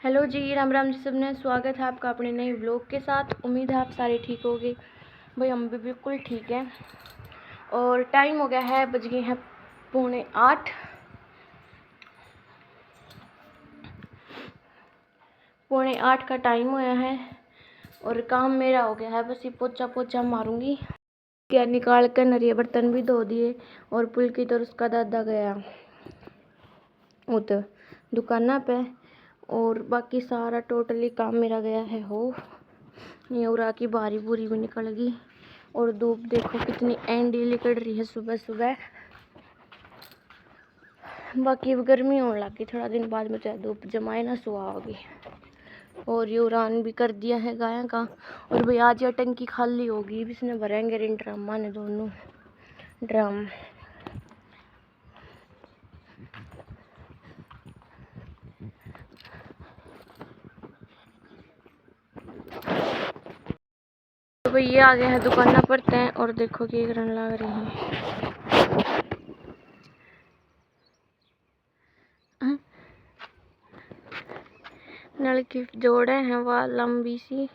Hello जी, राम राम जी सबने। स्वागत है आपका अपने नए व्लॉग के साथ। उम्मीद है आप सारे ठीक होंगे। भाई हम भी बिल्कुल ठीक हैं। और टाइम हो गया है, बज गए हैं 7:45। 7:45 का टाइम हुआ है और काम मेरा हो गया है। बस ये पोछा पोछा मारूंगी। क्या निकाल कर नरिया बर्तन भी धो दिए और पुलकित और उसका दादा गया उधर दुकाना पे। और बाकी सारा टोटली काम मेरा गया है हो। ये उरा की बारी बुरी भी निकल गई और धूप देखो कितनी एंडी निकल रही है सुबह सुबह। बाकी अब गर्मी होने लगी, थोड़ा दिन बाद में चाहे धूप जमाए ना सुहा होगी। और ये उड़ान भी कर दिया है गाय का। और भाई आज ये टंकी खाली होगी, इसने भरेंगे इन ड्रामा ने दोनों ड्राम। तो भाई ये आ गए हैं दुकाना पड़ते हैं और देखो कि करने लग रही है। नल की जोड़े हैं वह लंबी सी,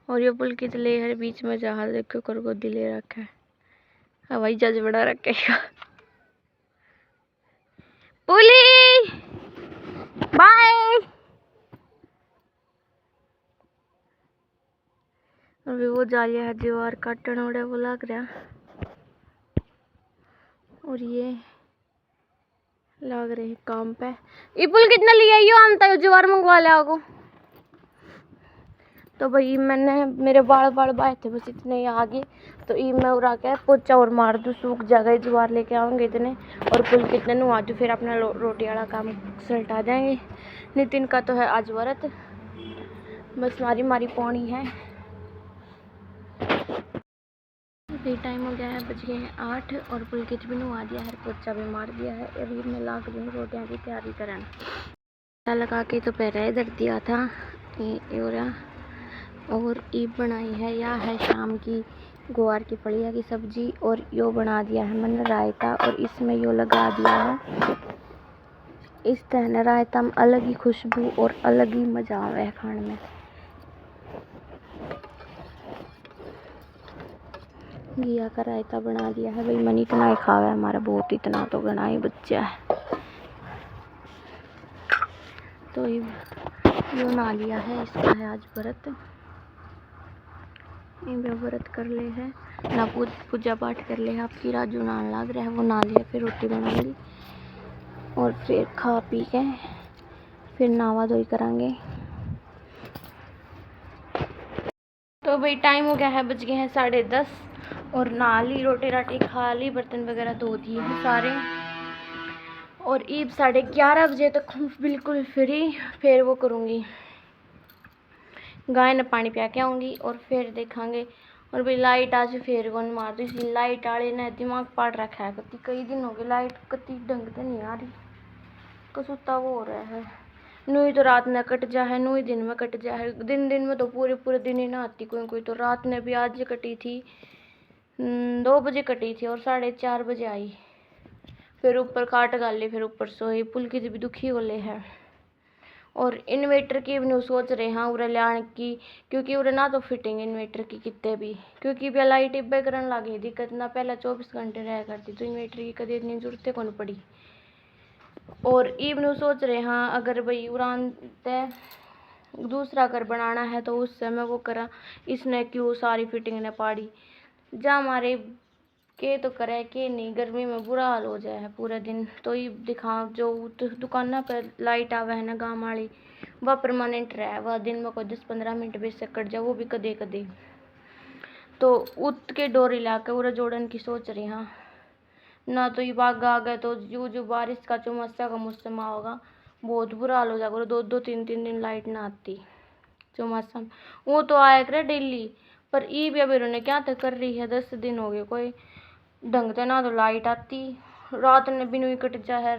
और ये पुल की लेहर बीच में जहाज देखो कर गोदी ले रखा है। हवाई जहाज बड़ा रखेगा। पुली बाय। अभी वो जालिया है दीवार काटने वाले वो लग रहा। और ये लग रहे काम पे। ये पुल कितना लिया यो आमता दीवार मंगवा लिया को। तो भाई मैंने मेरे बाल बाए थे बस इतने ही आगे। तो ये मैं उड़ा के पोचा और मार दूँ, सूख जाएगा। जवार लेके आऊँगे इतने और पुल कितने नुआ दूँ, फिर अपना रोटी वाला काम सलटा जाएंगे। नितिन का तो है आज व्रत, बस मारी पौनी है। अभी टाइम हो गया है, बज गए हैं 8 और पुलकित भी नुआ दिया है, पोचा भी मार दिया है। अभी मैं लाग रही हूँ रोटियाँ की तैयारी करना लगा के। तो पहले इधर दिया था ये और ईब बनाई है। या है शाम की ग्वार की फलिया की सब्जी और यो बना दिया है मैंने रायता। और इसमें यो लगा दिया है इस तरह रायता में अलग ही खुशबू और अलग ही मजा आवे है खाने में। घिया का रायता बना दिया है। भाई मन इतना ही खावा है हमारा, बहुत इतना तो घना ही बच्चा है। तो यो ना लिया है, इसका है आज व्रत। ये व्रत कर ले है ना, पूजा पाठ कर ले है। आपकी राजू नान लग रहा है, वो ना लिया। फिर रोटी बनाऊंगी और फिर खा पी के फिर नहावा धोई करांगे। तो भाई टाइम हो गया है, बज गए हैं 10:30 और नहा ली, रोटी राटी खा ली, बर्तन वगैरह धो दिए हैं सारे। और ईब 11:30 बजे तक बिल्कुल फ्री। फिर वो करूँगी, गाय ने पानी पिया के आऊँगी और फिर देखांगे। और भाई लाइट आज फिर कौन मार दी, इसलिए लाइट वाले ने दिमाग पाड़ रखा है। कई दिन हो गए लाइट कति ढंग से नहीं आ रही, कसूता वो हो रहा है। नूई तो रात में कट जा है, नूई दिन में कट जा है। दिन में तो पूरे दिन ही ना आती कोई। तो रात में भी आज कटी थी, 2 बजे कटी थी और 4:30 बजे आई। फिर ऊपर काट गाली, फिर ऊपर सोई। पुलकित भी दुखी होले है। और इन्वेटर की भी सोच रहे हाँ उरे लाने की, क्योंकि उरे ना तो फिटिंग इन्वेटर की कितने भी, क्योंकि भी लाइट इब्बे करने लगी दिक्कत ना। पहले 24 घंटे रहा करती, तो इन्वेटर की कभी इतनी जरूरत कौन पड़ी। और इवन सोच रहे हाँ अगर भाई उड़ान तय दूसरा घर बनाना है तो उस समय वो करा, इसने क्यों सारी फिटिंग ने पाड़ी। जा हमारे के तो करे के नहीं, गर्मी में बुरा हाल हो जाए है पूरे दिन। तो ये दिखा जो दुकाना पर लाइट आवे है ना गाँव वाली, वह परमानेंट रहे। वह दिन में कोई 10-15 मिनट बेशक कट जाए, वो भी कदे कदे। तो उत के डोरी ला के उरा जोड़न की सोच रही हाँ ना। तो ये बाग आ गए तो जो बारिश का चौमासा का मौसम होगा बहुत बुरा हाल हो जाएगा। 2-3 दिन लाइट ना आती चौमासा। वो तो आया करे डेली, पर ई भी अभी उन्होंने क्या तक कर रही है। 10 दिन हो गए कोई ढंग से ना तो लाइट आती, रात में भी नहीं कट जा है।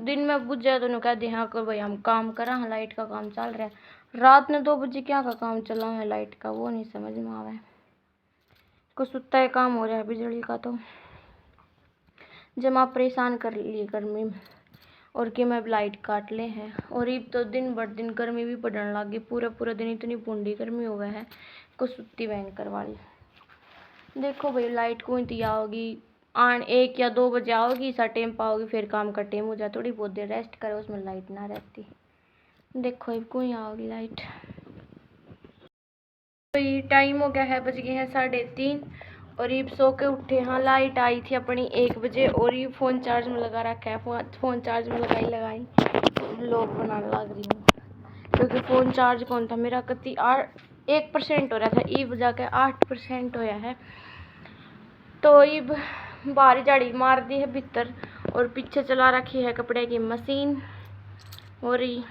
दिन में बुझ जाए तो कह दे हाँ कर भाई हम काम करा है, लाइट का काम चल रहा है। रात में 2 बजे क्या का काम चला है लाइट का, वो नहीं समझ में आवे। कुछ सुत्ता है काम हो रहा है बिजली का, तो जमा परेशान कर लिए गर्मी में। और कि मैं लाइट काट ले है। और अब तो दिन भर दिन गर्मी भी पड़ने लग गई, पूरा पूरा दिन इतनी पूंडी गर्मी हो गया है को सुत्ती भयंकर वाली। देखो भाई लाइट को इंतजार आओगी, 1 या 2 बजे आओगी, सा टाइम पाओगी, फिर काम का टाइम हो जाए, थोड़ी बहुत देर रेस्ट करो, उसमें लाइट ना रहती। देखो अब को ही आओगी लाइट। भाई टाइम हो गया है, बज गए हैं 3:30 और ये सो के उठे। हाँ लाइट आई थी अपनी 1 बजे और ये फ़ोन चार्ज में लगा रखा है। फ़ोन चार्ज में लगाई व्लॉग बनाने लग रही हूँ क्योंकि फ़ोन चार्ज कौन था मेरा कति 1% हो रहा था, ये जाके 8% होया है। तो ये बाहरी झाड़ी मार दी है भीतर और पीछे चला रखी है कपड़े की मशीन और ये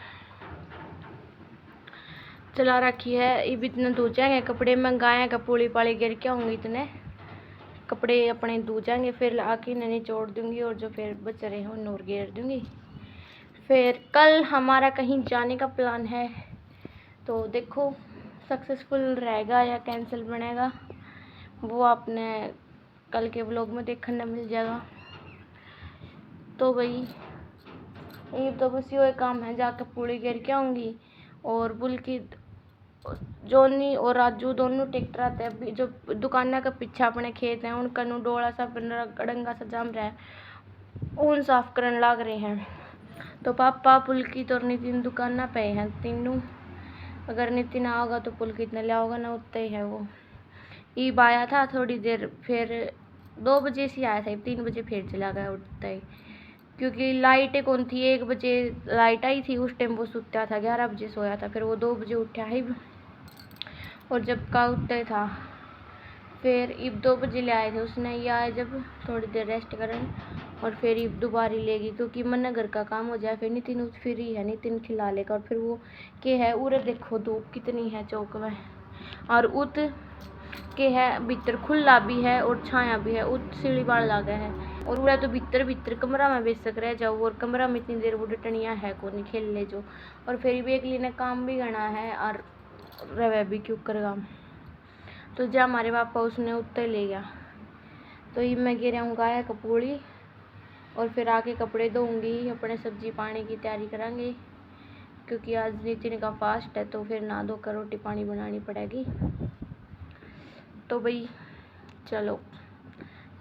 चला रखी है। ये इतने धो जाएंगे कपड़े, मंगाए का पूली पाली गिर के होंगे, इतने कपड़े अपने धो जाएंगे, फिर आके इन्हें निचोड़ दूंगी और जो फिर बच रहे हैं उन्हें और घेर दूंगी। फिर कल हमारा कहीं जाने का प्लान है, तो देखो सक्सेसफुल रहेगा या कैंसिल बनेगा वो आपने कल के व्लॉग में देखने मिल जाएगा। तो भाई ये तो बस ये काम है, जाकर पूरी गिर के आऊँगी और बुल्की जोनी और राजू दोनों ट्रैक्टर आते हैं, जो दुकाना का पीछे अपने खेत हैं उनका नु डोला सा गड़ंगा सा जम रहा है, उन साफ करने लग रहे हैं। तो पापा पुलकित और नितिन दुकाना पे हैं तीनों, अगर नितिन आओगा तो पुलकित ने लिया होगा ना, उतना ही है वो। ईब आया था थोड़ी देर, फिर 2 बजे से आया था, 3 बजे फिर चला गया उठता ही, क्योंकि लाइट कौन थी। 1 बजे लाइट आई थी, उस टाइम वो सुता था, 11 बजे सोया था, फिर वो 2 बजे उठा ही और जब का उठता था फिर ईब 2 बजे ले आए थे उसने, ये आया जब थोड़ी देर रेस्ट करन और फिर ईब दोबारा लेगी क्योंकि मन घर का काम हो जाए। फिर नितिन फ्री है, नितिन खिला लेगा और फिर वो के है उरे देखो धूप कितनी है चौक में, और उत के है भीतर खुला भी है और छाया भी है, उत सीढ़ी बाढ़ लगा है और उड़ा तो भीतर कमरा में बेशक रह जाओ और कमरा में इतनी देर वो डटनिया है को नहीं खेल ले जो। और फिर भी एक ने काम भी करना है और रवे भी क्यों करेगा, तो जा हमारे पापा उसने उत्तर ले गया। तो ये मैं गिर हूँ गाय कपूड़ी और फिर आके कपड़े धोऊंगी, अपने सब्जी पानी की तैयारी करेंगे क्योंकि आज नितिन का फास्ट है, तो फिर नहा धोकर रोटी पानी बनानी पड़ेगी। तो भाई चलो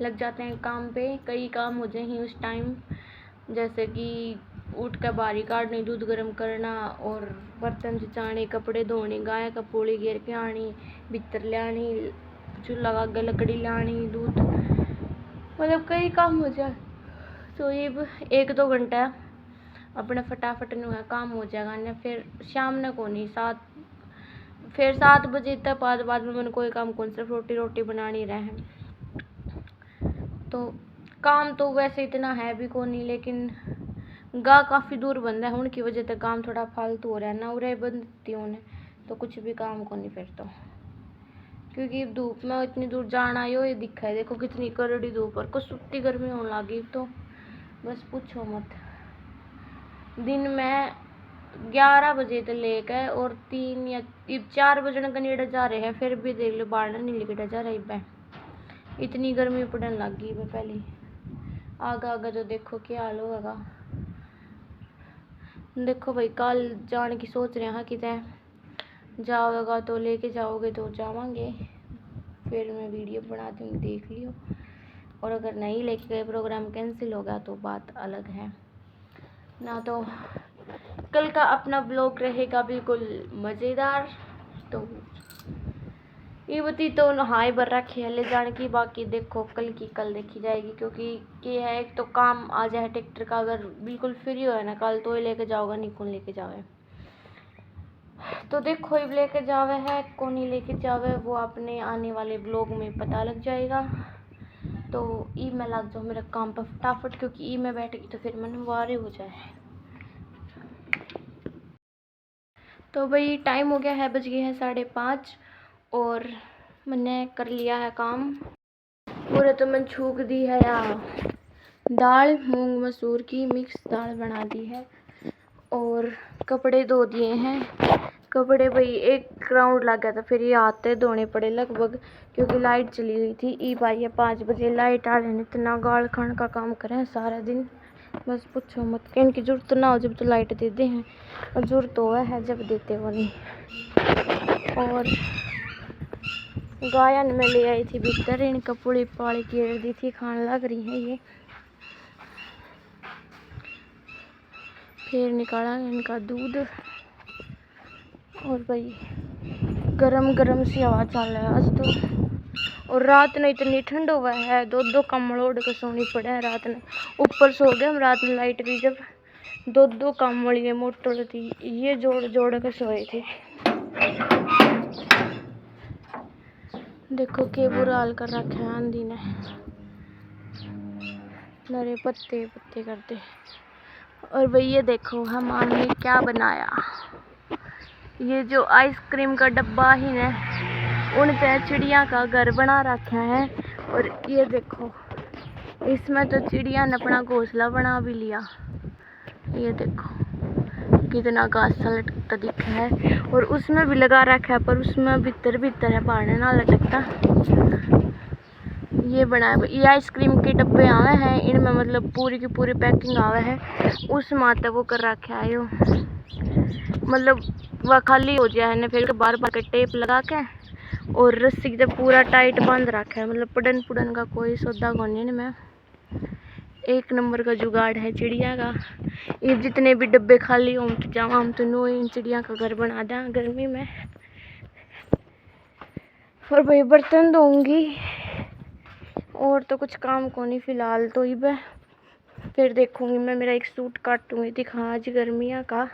लग जाते हैं काम पे, कई काम हो जाए ही उस टाइम, जैसे कि उठ कर बारी काटनी, दूध गर्म करना और बर्तन चचाने, कपड़े धोने, गाय का पोली घेर के आनी, भीतर ले आनी, चूल्हा का लकड़ी लानी, दूध, मतलब कई काम हो जाए। तो ये 1-2 घंटा अपने फटाफट नु है काम हो जाएगा ना, फिर शाम ने को नहीं 7 बजे तक बाद में मैंने कोई काम कौन, सिर्फ रोटी बनानी रहे। तो काम तो वैसे इतना है भी को नहीं, लेकिन गा काफ़ी दूर बंद है, उनकी वजह से काम थोड़ा फालतू हो रहा है ना, उरे बंदती उन्हें तो कुछ भी काम को नहीं फिर तो, क्योंकि धूप में इतनी दूर जाना ये दिखा है, देखो कितनी करड़ी धूप और कुछ सुट्टी गर्मी होने लगी, तो बस पूछो मत। दिन में 11 बजे तो लेकर और 3 या 4 बजने का नेड़े जा रहे हैं, फिर भी देख लो बाहर नहीं निकटा जा रही है, इतनी गर्मी पड़ने लग गई है। पहले आगा जो देखो क्या हाल होगा। देखो भाई कल जाने की सोच रहे हैं, कितने जाओगा तो लेके जाओगे तो जावांगे, फिर मैं वीडियो बना दूँगी देख लियो, और अगर नहीं लेके गए प्रोग्राम कैंसिल होगा तो बात अलग है ना। तो कल का अपना ब्लॉग रहेगा बिल्कुल मज़ेदार। तो ये बती तो नहाई भर रखी है ले जाने की, बाकी देखो कल की कल देखी जाएगी, क्योंकि ये है एक तो काम आ जाए ट्रैक्टर का, अगर बिल्कुल फ्री हो है ना कल तो ही लेके जाओगे, नहीं कौन लेके जावे। तो देखो ये लेके जावे है कौन ही लेके जावे वो अपने आने वाले ब्लॉग में पता लग जाएगा। तो ई में लग जाओ मेरा काम पर फटाफट, क्योंकि ई में बैठेगी तो फिर मन वारे हो जाए। तो भाई टाइम हो गया है, बज गए हैं 5:30 और मैंने कर लिया है काम पूरे। तो मैंने छूक दी है या दाल, मूंग मसूर की मिक्स दाल बना दी है और कपड़े धो दिए हैं। कपड़े भाई 1 राउंड लग गया था, फिर ये आते धोने पड़े लगभग, क्योंकि लाइट चली हुई थी। ई भाई है 5 बजे लाइट आ रही, इतना गाल खान का काम करें सारा दिन, बस पूछो मत कि इनकी जरूरत ना हो जब तो लाइट देते हैं, और जरूरत तो वह है जब देते वो नहीं। और गायन में ले आई थी भीतर, इनका पुड़ी पाड़ी केड़ दी थी, खाने लग रही है ये। फिर निकाला इनका दूध, और भाई गरम गरम सी हवा चल रहा है आज तो। और रात में इतनी ठंड हुआ है, दो कम्बल ओढ़ के सोनी पड़ा है रात में। ऊपर सो गए हम रात में, लाइट भी जब दो कम्बल ये मोटर थी ये जोड़ जोड़ के सोए थे। देखो के बुरा हाल कर रखे हैं आंधी ने, नरे पत्ते पत्ते करते। और भाई ये देखो हमने क्या बनाया, ये जो आइसक्रीम का डब्बा ही है उन पे चिड़िया का घर बना रखा है। और ये देखो इसमें तो चिड़िया ने अपना घोंसला बना भी लिया। ये देखो कितना घास सा लटकता दिख है, और उसमें भी लगा रखा है, पर उसमें भीतर भीतर है, बाहर ना लटकता। ये बना है, ये आइसक्रीम के डब्बे आवे हैं इनमें, मतलब पूरी की पूरी पैकिंग आवे है, उस माता वो कर रखा है यो, मतलब वह खाली हो जाए है फिर बार बार के टेप लगा के और रस्सी से पूरा टाइट बांध रखा है, मतलब पड़न पुड़न का कोई सौदा कोनी इनमें। एक नंबर का जुगाड़ है चिड़िया का। ये जितने भी डब्बे खाली हों तो जाओ हम तो नो इन चिड़िया का घर बना दें गर्मी में। और भाई बर्तन धोऊंगी, और तो कुछ काम को नहीं फिलहाल तो ही बे। फिर देखूंगी मैं, मेरा एक सूट काटूंगी दिखा आज गर्मिया का।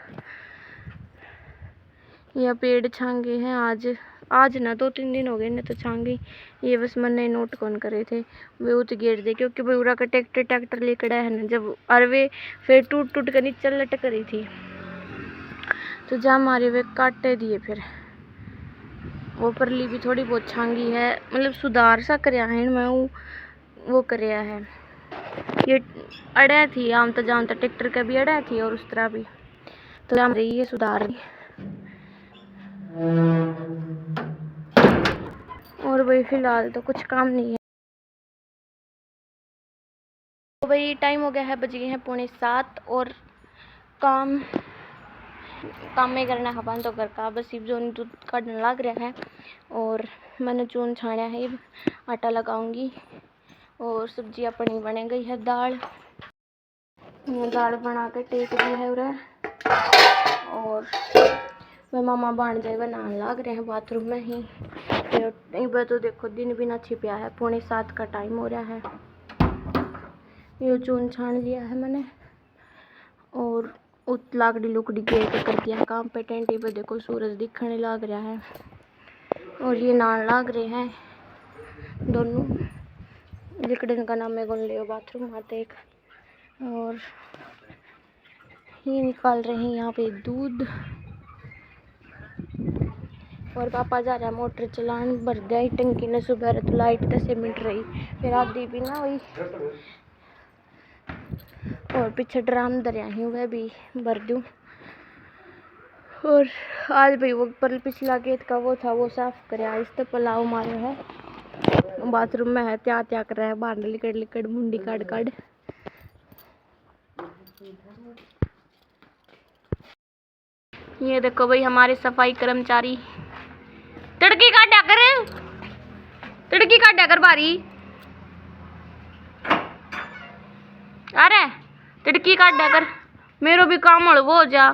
यह पेड़ छांगे हैं आज ना 2-3 दिन हो गए इन्हें तो छांगे। ये बस मैंने नोट कौन करे थे वे उत गेर दे, क्योंकि बुरा का ट्रैक्टर लेकर है ना जब अरवे फिर टूट कर नीचे लटक रही थी, तो जा मारे वे काटे दिए। फिर वो परली भी थोड़ी बहुत छांगी है, मतलब सुधार सा करया है मैं वो करया है। ये अड़े थी आम तो जाम तो ट्रैक्टर का भी अड़े थी और उस तरह भी, तो जाम रही है सुधार रही। और भाई फिलहाल तो कुछ काम नहीं है। तो भाई टाइम हो गया है, बज गए हैं 6:45, और काम में करना है बंद तो घर का, बस इब जो दूध काटने लग रहा है। और मैंने चून छाड़ा है, आटा लगाऊंगी। और सब्जी अपनी बन गई है, दाल बना के टेक दी है उरे। और मैं मामा भांजे बनाने लग रहे हैं बाथरूम में ही। तो देखो दिन भी ना छिपया है, 6:45 का टाइम हो रहा है। ये चून छान लिया है मैंने, और उत लाकड़ी लुकड़ी के कर दिया काम पे। टेंटी पे देखो सूरज दिखने लग रहा है, और ये नान लाग रहे हैं दोनों। लिकड़न का नाम है गुन ले बाथरूम आते एक। और ये निकाल रहे हैं यहाँ पे दूध, और पापा जा रहा है मोटर चलान। भर गई टंकी ने सुबह तो लाइट 10 मिनट रही, फिर आधी भी ना हुई। और पीछे ड्राम दरिया ही वह भी भर दूँ। और आज भाई वो पर पिछला खेत का वो था वो साफ करे, आज तो पुलाव मारे है। बाथरूम में है त्या कर रहा है, बाहर लिकड़ मुंडी काट। ये देखो भाई हमारे सफाई कर्मचारी तड़की काटा कर बारी। अरे तड़की काटा कर, मेरो भी काम हो जा।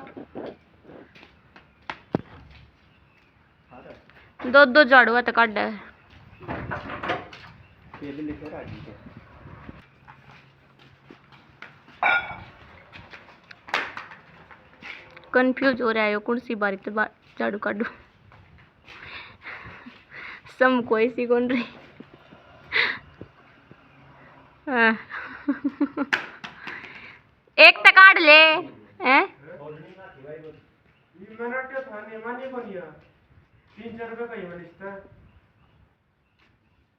दो झाड़ू है तो काट है। कंफ्यूज हो रहा है कौन सी बारी तो झाड़ू काटू, सम कोई सी कौन रही। एक तो काट ले हैं। 3-4 रुपये का ही बनिस्ता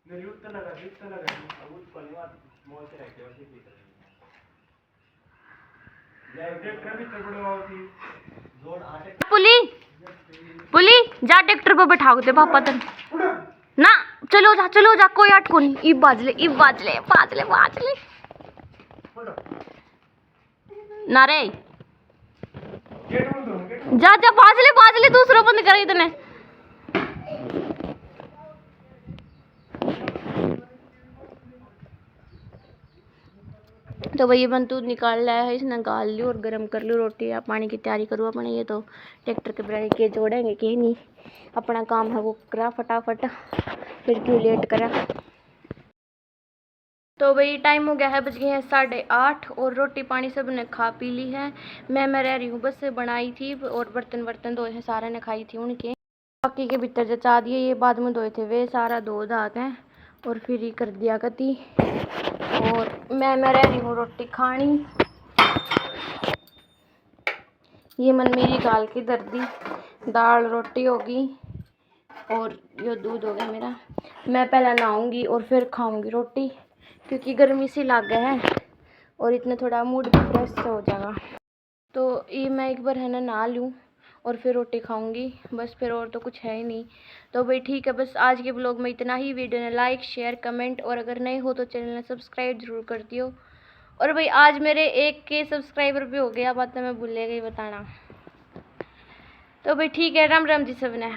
मेरी उत्तर लगा अब उस परिवार मॉल से रहते हैं ट्रैक्टर भी तो बड़ा होती जोड़ आटे पुली जा ट्रैक्टर पे बैठाओ दे पापा तन ना। चलो जा कोई अटको नहीं। इब बाज ले नारे गेट बंद करो गेट। जा जा पास ले दूसरा बंद कर इतने। तो भैया बन दूध निकाल लाया है, इसने गाल ली और गरम कर ली रोटी। या पानी की तैयारी करूँ अपने, ये तो ट्रैक्टर के ब्रेक के जोड़ेंगे कि नहीं, अपना काम है वो करा फटाफट, फिर क्यों लेट करा। तो भाई टाइम हो गया है, बज गए हैं 8:30 और रोटी पानी सब ने खा पी ली है। मैं रह रही हूँ, बस बनाई थी और बर्तन धोए हैं, सारे ने खाई थी उनके, बाकी के भीतर जचा दिए, ये बाद में धोए थे वे सारा धो धा के और फिर ही कर दिया कती। और मैं रह रही हूँ रोटी खानी। ये मन मेरी गाल की दर्दी, दाल रोटी होगी और ये दूध हो गया मेरा। मैं पहले नहाऊंगी और फिर खाऊंगी रोटी, क्योंकि गर्मी सी लग गया है और इतना थोड़ा मूड भी फ्रेश हो जाएगा। तो ये मैं एक बार है ना नहा लूँ और फिर रोटी खाऊंगी, बस फिर और तो कुछ है ही नहीं। तो भाई ठीक है, बस आज के ब्लॉग में इतना ही। वीडियो ने लाइक शेयर कमेंट और अगर नए हो तो चैनल ने सब्सक्राइब जरूर कर दियो। और भाई आज मेरे 1K सब्सक्राइबर भी हो गया, बात मैं भूल गई बताना। तो भाई ठीक है, राम राम जी सबने।